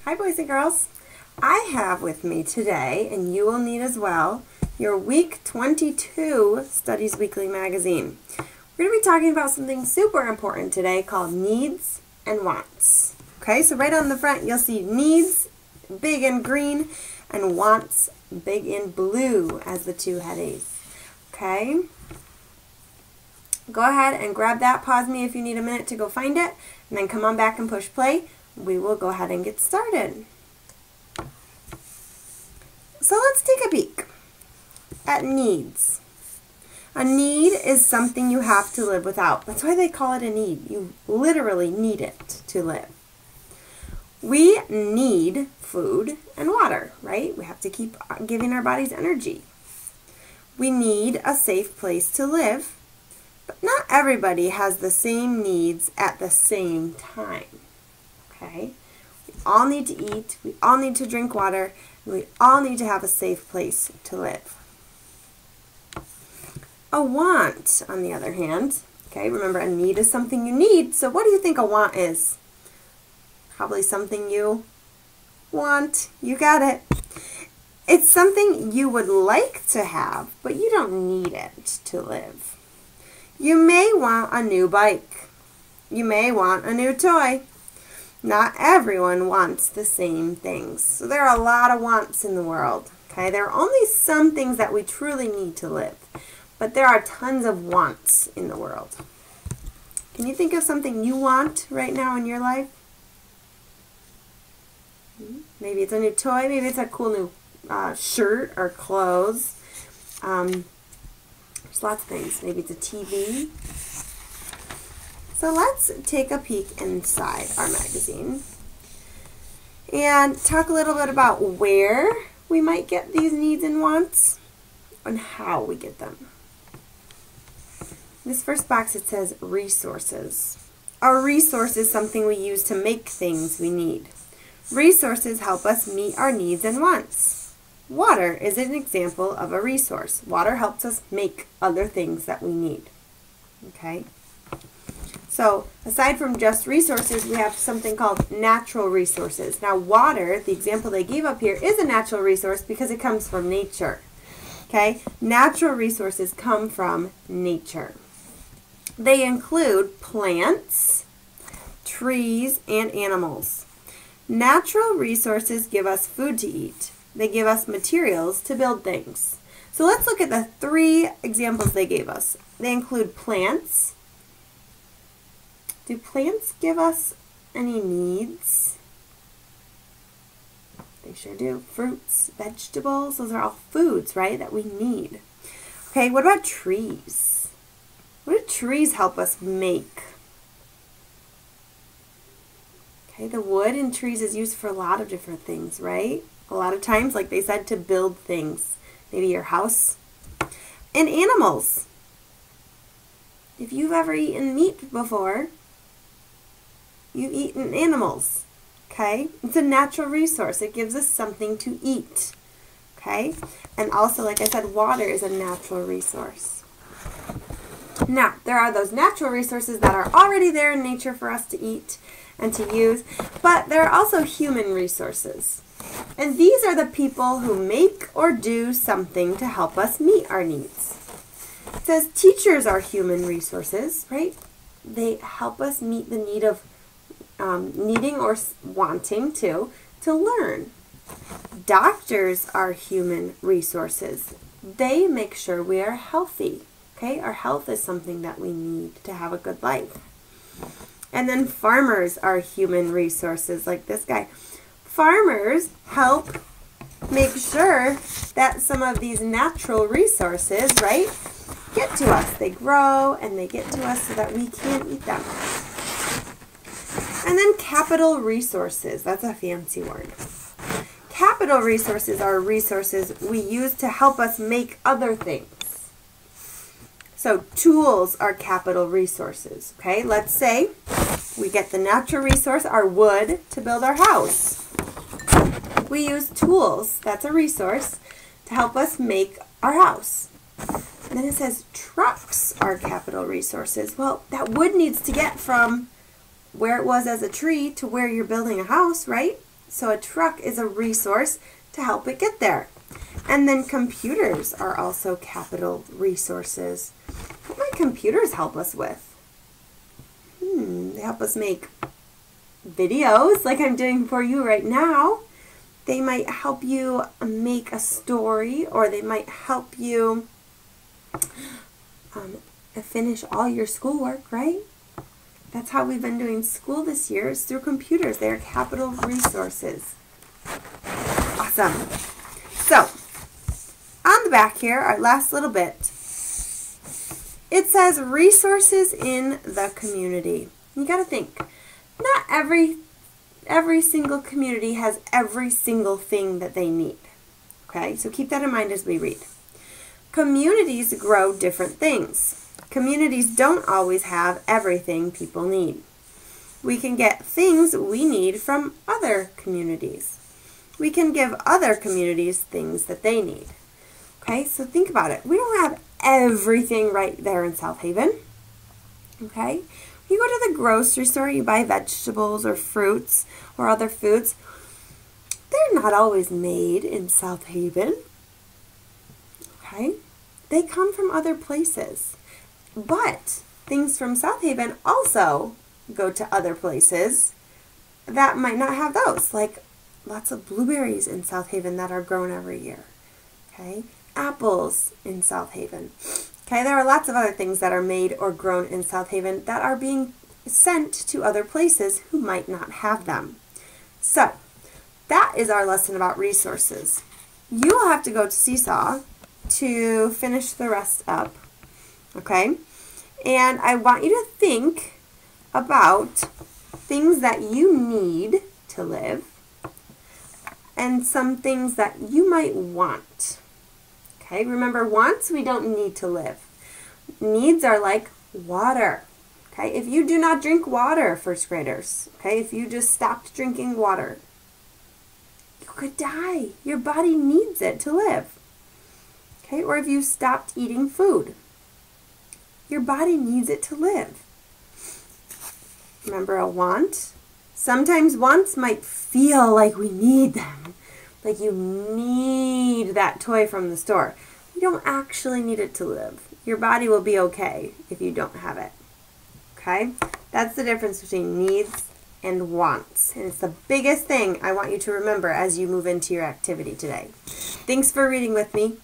Hi boys and girls. I have with me today, and you will need as well, your Week 22 Studies Weekly magazine. We're going to be talking about something super important today called needs and wants. Okay, so right on the front you'll see needs, big in green, and wants, big in blue as the two headings. Okay, go ahead and grab that, pause me if you need a minute to go find it, and then come on back and push play. We will go ahead and get started. So let's take a peek at needs. A need is something you have to live without. That's why they call it a need. You literally need it to live. We need food and water, right? We have to keep giving our bodies energy. We need a safe place to live, but not everybody has the same needs at the same time. Okay? We all need to eat, we all need to drink water, and we all need to have a safe place to live. A want, on the other hand, okay, remember a need is something you need, so what do you think a want is? Probably something you want. You got it. It's something you would like to have, but you don't need it to live. You may want a new bike. You may want a new toy. Not everyone wants the same things. So there are a lot of wants in the world. Okay, there are only some things that we truly need to live, but there are tons of wants in the world. Can you think of something you want right now in your life? Maybe it's a new toy, maybe it's a cool new shirt or clothes. There's lots of things. Maybe it's a TV. So let's take a peek inside our magazine and talk a little bit about where we might get these needs and wants and how we get them. In this first box it says resources. A resource is something we use to make things we need. Resources help us meet our needs and wants. Water is an example of a resource. Water helps us make other things that we need. Okay? So, aside from just resources, we have something called natural resources. Now, water, the example they gave up here, is a natural resource because it comes from nature. Okay? Natural resources come from nature. They include plants, trees, and animals. Natural resources give us food to eat. They give us materials to build things. So let's look at the three examples they gave us. They include plants. Do plants give us any needs? They sure do. Fruits, vegetables, those are all foods, right, that we need. Okay, what about trees? What do trees help us make? Okay, the wood in trees is used for a lot of different things, right? A lot of times, like they said, to build things. Maybe your house. And animals. If you've ever eaten meat before, you've eaten animals. Okay? It's a natural resource. It gives us something to eat. Okay? And also, like I said, water is a natural resource. Now, there are those natural resources that are already there in nature for us to eat and to use, but there are also human resources. And these are the people who make or do something to help us meet our needs. It says teachers are human resources, right? They help us meet the need of needing or wanting to learn. Doctors are human resources. They make sure we are healthy. Okay? Our health is something that we need to have a good life. And then farmers are human resources, like this guy. Farmers help make sure that some of these natural resources, right, get to us. They grow and they get to us so that we can eat them. And then capital resources. That's a fancy word. Capital resources are resources we use to help us make other things. So tools are capital resources. Okay, let's say we get the natural resource, our wood, to build our house. We use tools, that's a resource, to help us make our house. And then it says trucks are capital resources. Well, that wood needs to get from where it was as a tree to where you're building a house, right? So a truck is a resource to help it get there. And then computers are also capital resources. What might computers help us with? They help us make videos like I'm doing for you right now. They might help you make a story, or they might help you finish all your schoolwork, right? That's how we've been doing school this year, is through computers. They're capital resources. Awesome. So, on the back here, our last little bit, it says resources in the community. You got to think, not every single community has every single thing that they need. Okay, so keep that in mind as we read. Communities grow different things. Communities don't always have everything people need. We can get things we need from other communities. We can give other communities things that they need. Okay, so think about it. We don't have everything right there in South Haven. Okay, you go to the grocery store, you buy vegetables or fruits or other foods. They're not always made in South Haven. Okay, they come from other places. But things from South Haven also go to other places that might not have those, like lots of blueberries in South Haven that are grown every year. Okay, apples in South Haven. Okay, there are lots of other things that are made or grown in South Haven that are being sent to other places who might not have them. So, that is our lesson about resources. You will have to go to Seesaw to finish the rest up. Okay? And I want you to think about things that you need to live and some things that you might want. Okay? Remember, wants we don't need to live. Needs are like water. Okay? If you do not drink water, first graders, okay? If you just stopped drinking water, you could die. Your body needs it to live. Okay? Or if you stopped eating food, your body needs it to live. Remember a want? Sometimes wants might feel like we need them. Like you need that toy from the store. You don't actually need it to live. Your body will be okay if you don't have it. Okay? That's the difference between needs and wants. And it's the biggest thing I want you to remember as you move into your activity today. Thanks for reading with me.